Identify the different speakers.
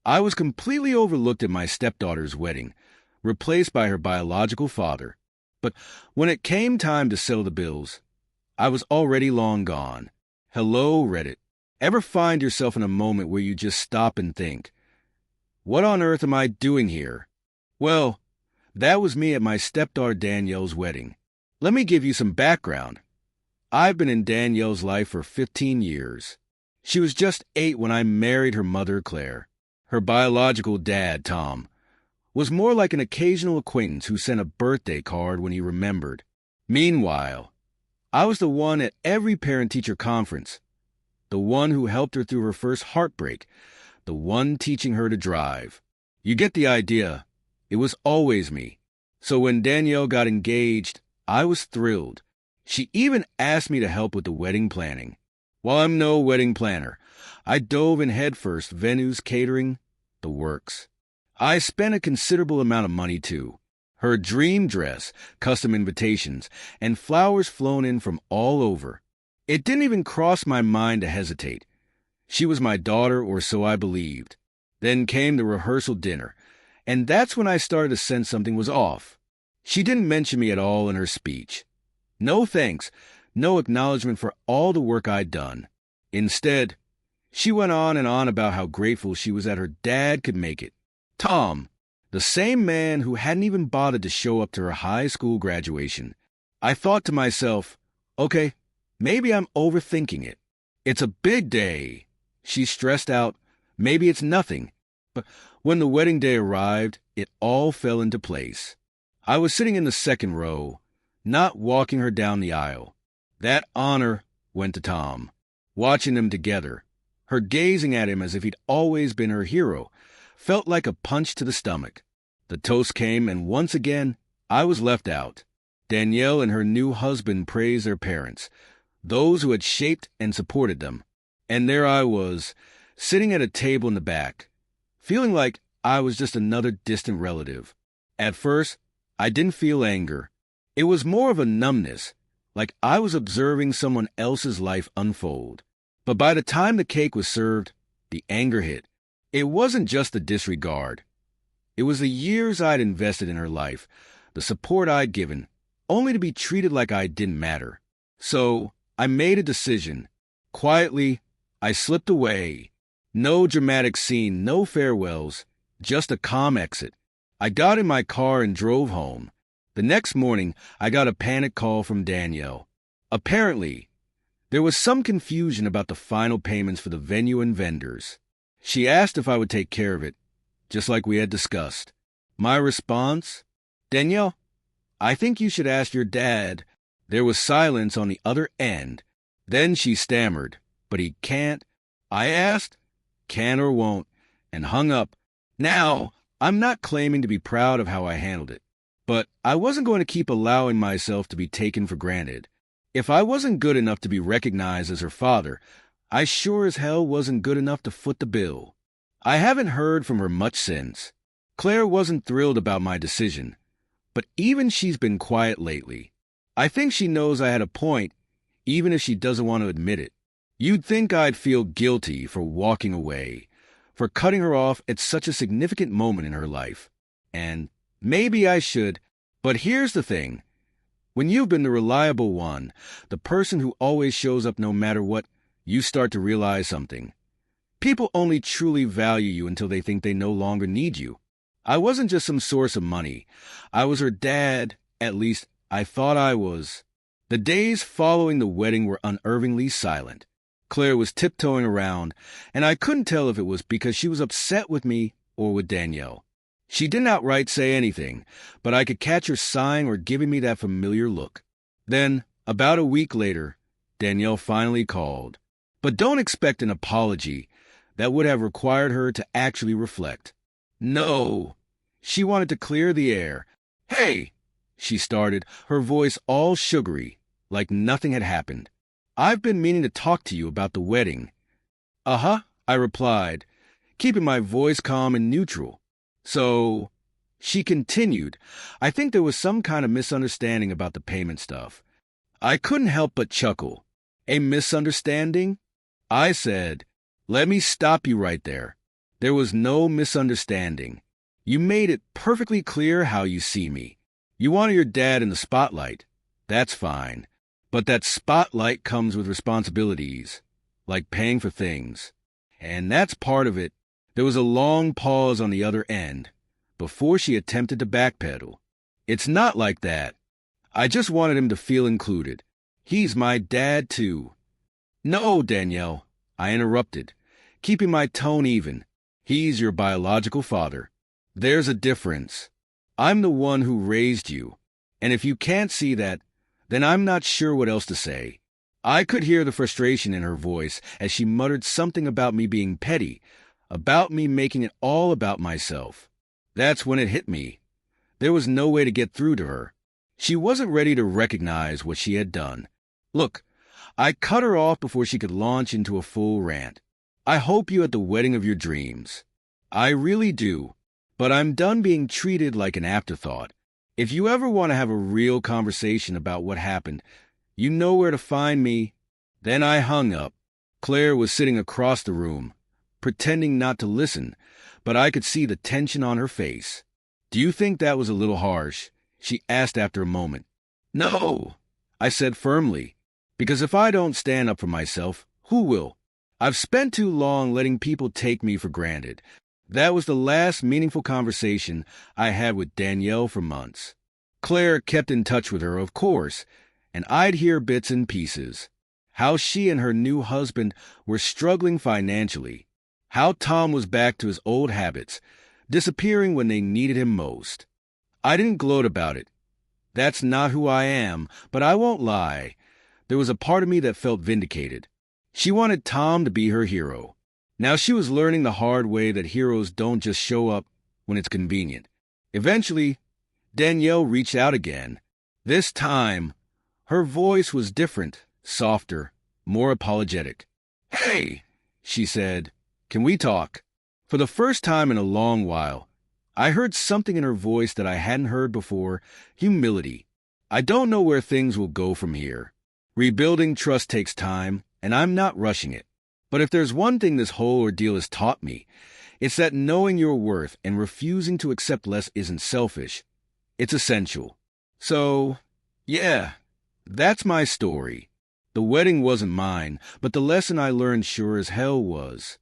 Speaker 1: I was completely overlooked at my stepdaughter's wedding, replaced by her biological father. But when it came time to settle the bills, I was already long gone. Hello, Reddit. Ever find yourself in a moment where you just stop and think, what on earth am I doing here? Well, that was me at my stepdaughter Danielle's wedding. Let me give you some background. I've been in Danielle's life for 15 years. She was just 8 when I married her mother, Claire. Her biological dad, Tom, was more like an occasional acquaintance who sent a birthday card when he remembered. Meanwhile, I was the one at every parent-teacher conference, the one who helped her through her first heartbreak, the one teaching her to drive. You get the idea. It was always me. So when Danielle got engaged, I was thrilled. She even asked me to help with the wedding planning. While I'm no wedding planner, I dove in headfirst, venues, catering, the works. I spent a considerable amount of money, too. Her dream dress, custom invitations, and flowers flown in from all over. It didn't even cross my mind to hesitate. She was my daughter, or so I believed. Then came the rehearsal dinner, and that's when I started to sense something was off. She didn't mention me at all in her speech. No thanks, no acknowledgement for all the work I'd done. Instead, she went on and on about how grateful she was that her dad could make it. Tom, the same man who hadn't even bothered to show up to her high school graduation. I thought to myself, okay, maybe I'm overthinking it. It's a big day. She's stressed out. Maybe it's nothing. But when the wedding day arrived, it all fell into place. I was sitting in the second row, not walking her down the aisle. That honor went to Tom. Watching them together, her gazing at him as if he'd always been her hero, felt like a punch to the stomach. The toast came, and once again, I was left out. Danielle and her new husband praised their parents, those who had shaped and supported them. And there I was, sitting at a table in the back, feeling like I was just another distant relative. At first, I didn't feel anger. It was more of a numbness, like I was observing someone else's life unfold. But by the time the cake was served, the anger hit. It wasn't just the disregard. It was the years I'd invested in her life, the support I'd given, only to be treated like I didn't matter. So I made a decision. Quietly, I slipped away. No dramatic scene, no farewells, just a calm exit. I got in my car and drove home. The next morning, I got a panic call from Danielle. Apparently, there was some confusion about the final payments for the venue and vendors. She asked if I would take care of it, just like we had discussed. My response? Danielle, I think you should ask your dad. There was silence on the other end. Then she stammered, but he can't. I asked, can or won't, and hung up. Now, I'm not claiming to be proud of how I handled it, but I wasn't going to keep allowing myself to be taken for granted. If I wasn't good enough to be recognized as her father, I sure as hell wasn't good enough to foot the bill. I haven't heard from her much since. Claire wasn't thrilled about my decision, but even she's been quiet lately. I think she knows I had a point, even if she doesn't want to admit it. You'd think I'd feel guilty for walking away, for cutting her off at such a significant moment in her life. And maybe I should, but here's the thing. When you've been the reliable one, the person who always shows up no matter what, you start to realize something. People only truly value you until they think they no longer need you. I wasn't just some source of money. I was her dad, at least I thought I was. The days following the wedding were unnervingly silent. Claire was tiptoeing around, and I couldn't tell if it was because she was upset with me or with Danielle. She didn't outright say anything, but I could catch her sighing or giving me that familiar look. Then, about a week later, Danielle finally called. But don't expect an apology. That would have required her to actually reflect. No. She wanted to clear the air. Hey, she started, her voice all sugary, like nothing had happened. I've been meaning to talk to you about the wedding. Uh-huh, I replied, keeping my voice calm and neutral. So, she continued. I think there was some kind of misunderstanding about the payment stuff. I couldn't help but chuckle. A misunderstanding? I said, let me stop you right there. There was no misunderstanding. You made it perfectly clear how you see me. You wanted your dad in the spotlight. That's fine. But that spotlight comes with responsibilities, like paying for things. And that's part of it. There was a long pause on the other end, before she attempted to backpedal. It's not like that. I just wanted him to feel included. He's my dad, too. No, Danielle, I interrupted, keeping my tone even. He's your biological father. There's a difference. I'm the one who raised you. And if you can't see that, then I'm not sure what else to say. I could hear the frustration in her voice as she muttered something about me being petty, about me making it all about myself. That's when it hit me. There was no way to get through to her. She wasn't ready to recognize what she had done. Look, I cut her off before she could launch into a full rant. I hope you at the wedding of your dreams. I really do. But I'm done being treated like an afterthought. If you ever want to have a real conversation about what happened, you know where to find me. Then I hung up. Claire was sitting across the room, pretending not to listen, but I could see the tension on her face. Do you think that was a little harsh? She asked after a moment. No, I said firmly, because if I don't stand up for myself, who will? I've spent too long letting people take me for granted. That was the last meaningful conversation I had with Danielle for months. Claire kept in touch with her, of course, and I'd hear bits and pieces. How she and her new husband were struggling financially. How Tom was back to his old habits, disappearing when they needed him most. I didn't gloat about it. That's not who I am, but I won't lie. There was a part of me that felt vindicated. She wanted Tom to be her hero. Now she was learning the hard way that heroes don't just show up when it's convenient. Eventually, Danielle reached out again. This time, her voice was different, softer, more apologetic. Hey, she said, can we talk? For the first time in a long while, I heard something in her voice that I hadn't heard before, humility. I don't know where things will go from here. Rebuilding trust takes time, and I'm not rushing it. But if there's one thing this whole ordeal has taught me, it's that knowing your worth and refusing to accept less isn't selfish. It's essential. So, yeah, that's my story. The wedding wasn't mine, but the lesson I learned sure as hell was.